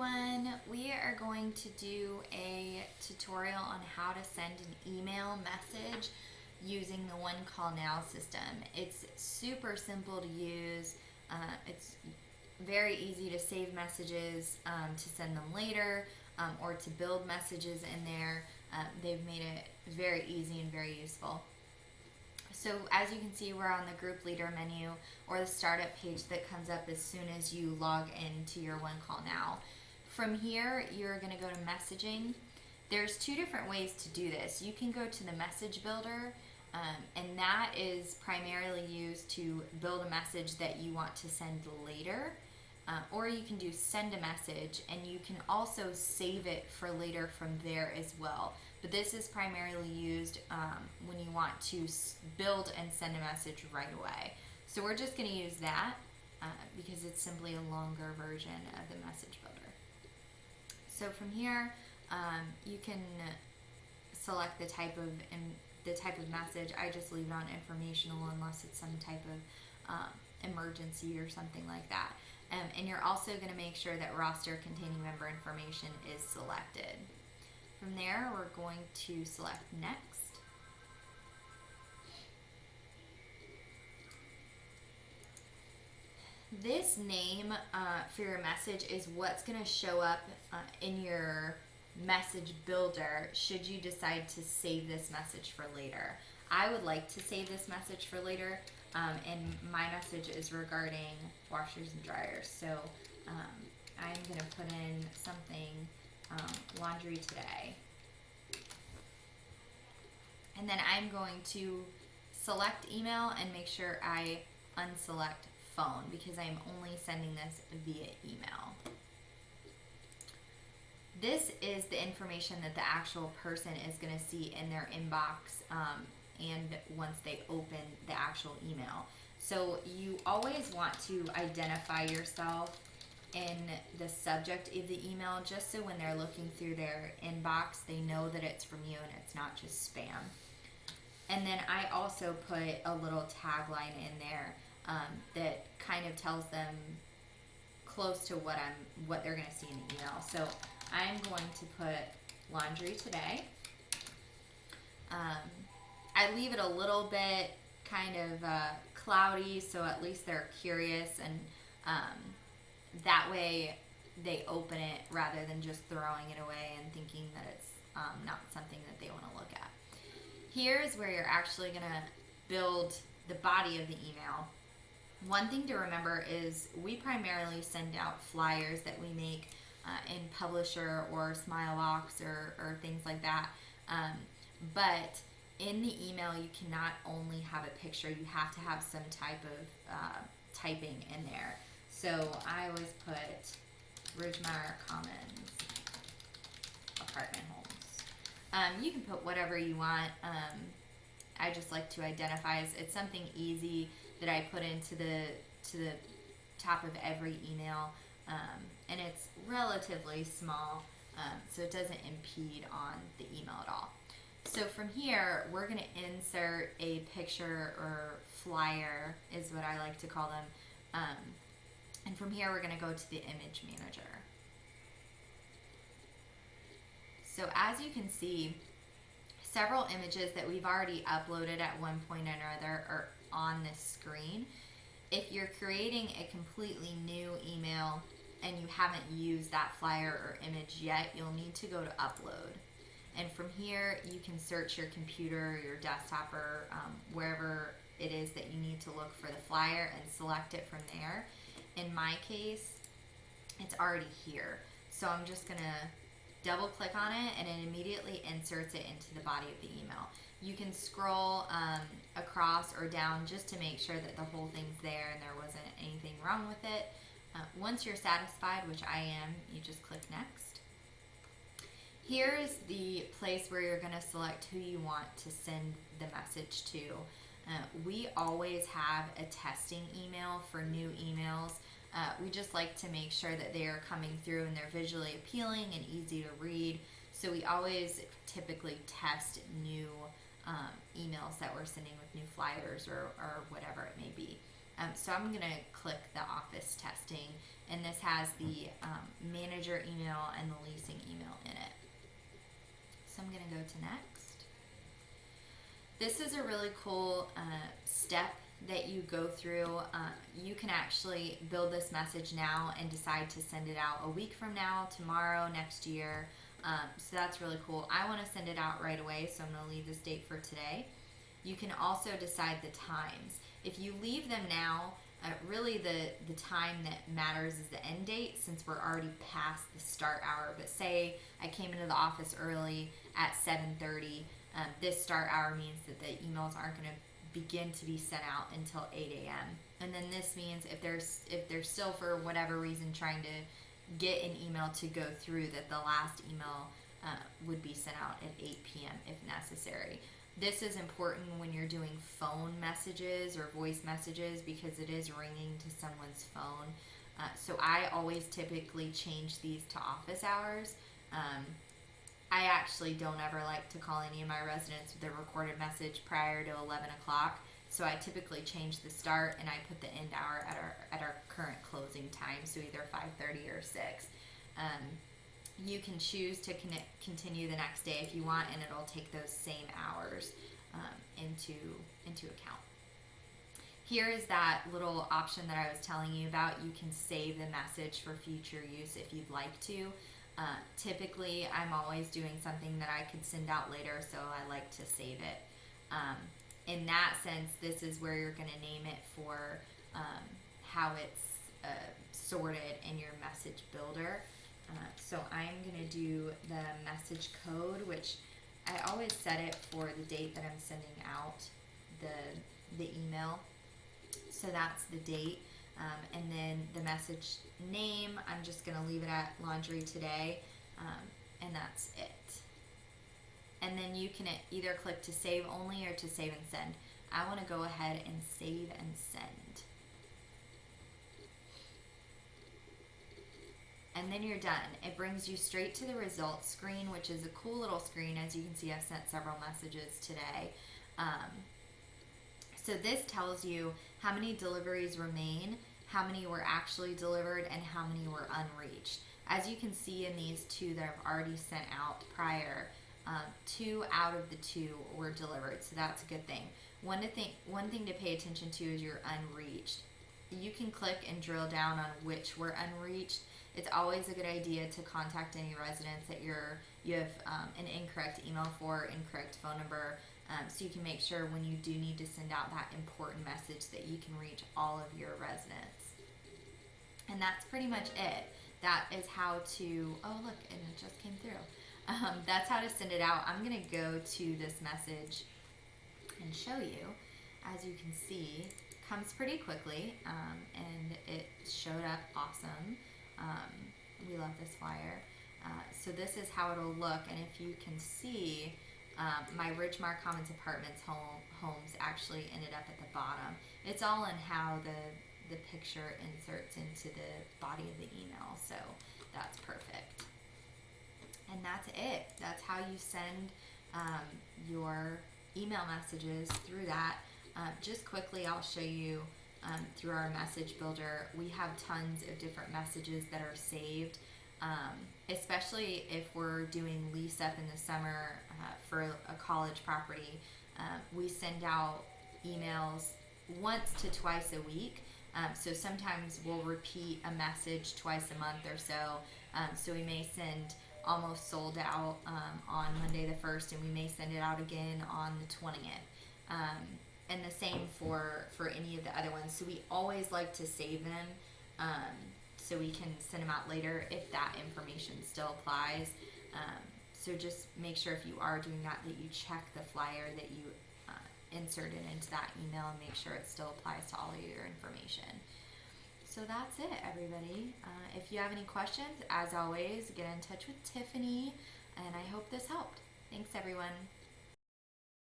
everyone, we are going to do a tutorial on how to send an email message using the One Call Now system. It's super simple to use. It's very easy to save messages, to send them later, or to build messages in there. They've made it very easy and very useful. So as you can see, we're on the group leader menu, or the startup page that comes up as soon as you log into your One Call Now. From here, you're going to go to messaging. There's two different ways to do this. You can go to the message builder, and that is primarily used to build a message that you want to send later. Or you can do send a message, and you can also save it for later from there as well. But this is primarily used when you want to build and send a message right away. So we're just going to use that because it's simply a longer version of the message builder. So from here, you can select the type of message. I just leave it on informational unless it's some type of emergency or something like that. And you're also going to make sure that roster containing member information is selected. From there, we're going to select next. This name for your message is what's going to show up in your message builder should you decide to save this message for later. I would like to save this message for later, and my message is regarding washers and dryers. So I'm going to put in something, laundry today. And then I'm going to select email and make sure I unselect phone because I'm only sending this via email. This is the information that the actual person is going to see in their inbox and once they open the actual email. So you always want to identify yourself in the subject of the email just so when they're looking through their inbox they know that it's from you and it's not just spam. And then I also put a little tagline in there that kind of tells them close to what they're going to see in the email. So I'm going to put laundry today. I leave it a little bit kind of cloudy so at least they're curious, and that way they open it rather than just throwing it away and thinking that it's not something that they want to look at. Here's where you're actually going to build the body of the email. One thing to remember is we primarily send out flyers that we make in Publisher or Smilebox or things like that. But in the email, you cannot only have a picture. You have to have some type of typing in there. So I always put Ridgemire Commons apartment homes. You can put whatever you want. I just like to identify. It's something easy that I put into the top of every email, and it's relatively small, so it doesn't impede on the email at all. So from here, we're going to insert a picture or flyer, is what I like to call them. And from here, we're going to go to the image manager. So as you can see, several images that we've already uploaded at one point or another are on this screen. If you're creating a completely new email and you haven't used that flyer or image yet, you'll need to go to upload. And from here, you can search your computer, your desktop, or wherever it is that you need to look for the flyer and select it from there. In my case, it's already here. So I'm just going to double click on it and it immediately inserts it into the body of the email. You can scroll across or down just to make sure that the whole thing's there and there wasn't anything wrong with it. Once you're satisfied, which I am, you just click next. Here is the place where you're going to select who you want to send the message to. We always have a testing email for new emails. We just like to make sure that they are coming through and they're visually appealing and easy to read. So we always typically test new emails that we're sending with new flyers or whatever it may be. So I'm going to click the office testing, and this has the manager email and the leasing email in it. So I'm going to go to next. This is a really cool step that you go through. You can actually build this message now and decide to send it out a week from now, tomorrow, next year. So that's really cool. I want to send it out right away, so I'm going to leave this date for today. You can also decide the times. If you leave them now, really the time that matters is the end date, since we're already past the start hour. But say I came into the office early at 7:30, this start hour means that the emails aren't going to begin to be sent out until 8 a.m. And then this means if they're still for whatever reason trying to get an email to go through, that the last email would be sent out at 8 p.m. if necessary. This is important when you're doing phone messages or voice messages, because it is ringing to someone's phone. So I always typically change these to office hours. I actually don't ever like to call any of my residents with a recorded message prior to 11 o'clock. So I typically change the start and I put the end hour at our current closing time, so either 5:30 or 6. You can choose to continue the next day if you want, and it'll take those same hours into account. Here is that little option that I was telling you about. You can save the message for future use if you'd like to. Typically, I'm always doing something that I could send out later, so I like to save it. In that sense, this is where you're going to name it for how it's sorted in your message builder. So I'm going to do the message code, which I always set it for the date that I'm sending out the email. So that's the date. And then the message name, I'm just going to leave it at Laundry Today, and that's it. And then you can either click to save only or to save and send. I want to go ahead and save and send. And then you're done. It brings you straight to the results screen, which is a cool little screen. As you can see, I've sent several messages today. So this tells you how many deliveries remain, how many were actually delivered, and how many were unreached. As you can see in these two that I've already sent out prior, 2 out of the 2 were delivered, so that's a good thing. One thing to pay attention to is your unreached. You can click and drill down on which were unreached. It's always a good idea to contact any residents that you have an incorrect email for, incorrect phone number, so you can make sure when you do need to send out that important message that you can reach all of your residents. And that's pretty much it. That is how to, oh look, and it just came through. That's how to send it out. I'm going to go to this message and show you. As you can see, comes pretty quickly, and it showed up awesome. We love this flyer. So this is how it'll look, and if you can see, my Ridgemar Commons Apartments homes actually ended up at the bottom. It's all in how the picture inserts into the body of the email, so that's perfect. And that's it. That's how you send your email messages through that. Just quickly, I'll show you through our message builder. We have tons of different messages that are saved, especially if we're doing lease up in the summer for a college property. We send out emails once to twice a week. So sometimes we'll repeat a message twice a month or so. So we may send almost sold out on Monday the 1st, and we may send it out again on the 20th. And the same for any of the other ones. So we always like to save them so we can send them out later if that information still applies. So just make sure if you are doing that you check the flyer that you inserted into that email and make sure it still applies to all of your information. So that's it, everybody. If you have any questions, as always, get in touch with Tiffany, and I hope this helped. Thanks, everyone.